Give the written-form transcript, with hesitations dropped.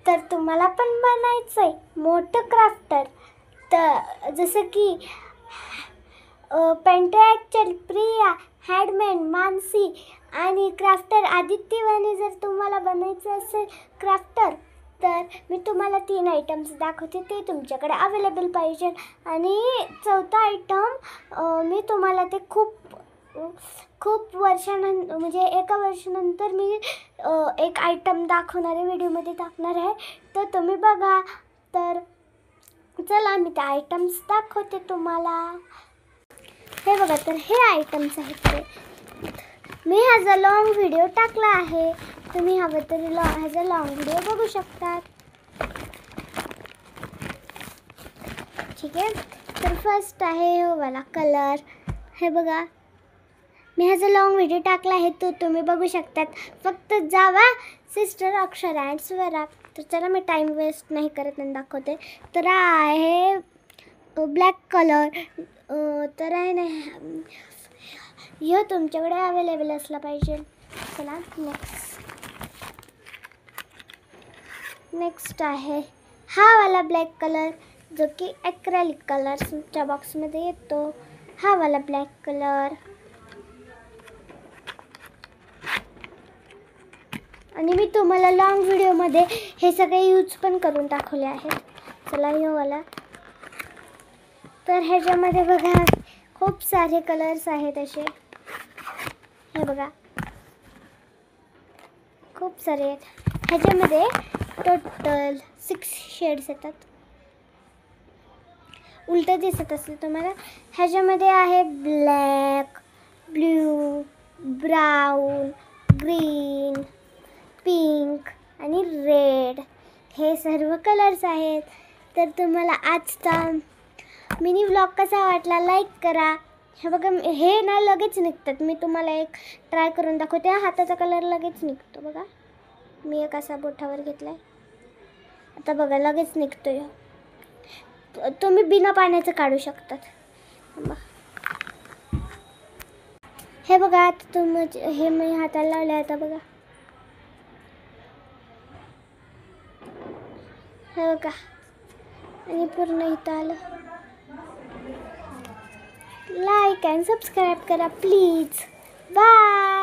तर तुम्हाला पण बनायचं आहे मोठं क्राफ्टर. तर जसं की पेंटर प्रिया, हॅडमॅन मानसी आणि क्राफ्टर आदित्यवानी जर तुम्हाला बनायचं असेल क्राफ्टर, तर मी तुम्हाला 3 आयटम्स दाखवते, ते तुमच्याकडे अवेलेबल पाहिजे. आणि चौथा आयटम मी तुम्हाला ते खूप वर्षानंतर म्हणजे एका वर्षानंतर मी एक आयटम दाखवणारे व्हिडिओमध्ये टाकणार आहे, तर तुम्ही बघा. तर चला मी ते आयटम्स दाखवते तुम्हाला. हे बघा, तर हे आयटम्स आहेत. ते मी ह्याचा लॉंग व्हिडिओ टाकला आहे, तुम्ही हवं तर ह्याचा लॉंग व्हिडिओ बघू शकतात. ठीक आहे. तर फर्स्ट आहे हे वाला कलर. हे बघा, मी ह्याचा लॉंग व्हिडिओ टाकला आहे, तो तुम्ही बघू शकतात. फक्त जावा सिस्टर अक्षरा अँड्सवर. तर चला मी टाईम वेस्ट नाही करत आणि दाखवते. तर आहे ब्लॅक कलर. तर आहे ना, ह्यो तुमच्याकडे अवेलेबल असला पाहिजे. चला नेक्स्ट आहे हा वाला ब्लॅक कलर, जो की ॲक्रेलिक कलर्सच्या बॉक्समध्ये येतो. हा वाला ब्लॅक कलर. आणि मी तुम्हाला लॉंग व्हिडिओमध्ये हे सगळे यूज पण करून दाखवले आहेत. चला ह्यो वाला. तर ह्याच्यामध्ये बघा खूप सारे कलर्स आहेत असे. हे बघा खूप सारे आहेत. ह्याच्यामध्ये टोटल 6 शेड्स येतात. उलटं दिसत असेल तुम्हाला. ह्याच्यामध्ये आहे black, blue, brown, green, pink आणि रेड. हे सर्व कलर्स आहेत. तर तुम्हाला आजचा मिनी व्लॉग कसा वाटला लाईक करा. हे बघा, हे ना लगेच निघतात. मी तुम्हाला एक ट्राय करून दाखवते. हाताचा कलर लगेच निघतो बघा. मी एक असा बोटावर घेतला आहे, आता बघा लगेच निघतो. तुम्ही बिना पाण्याचं काढू शकतात. हे बघा, आता हे मी हाताला लावले. आता बघा, हे बघा, आणि पूर्ण इथं आलं. लाईक अँड सबस्क्राईब करा प्लीज. बाय.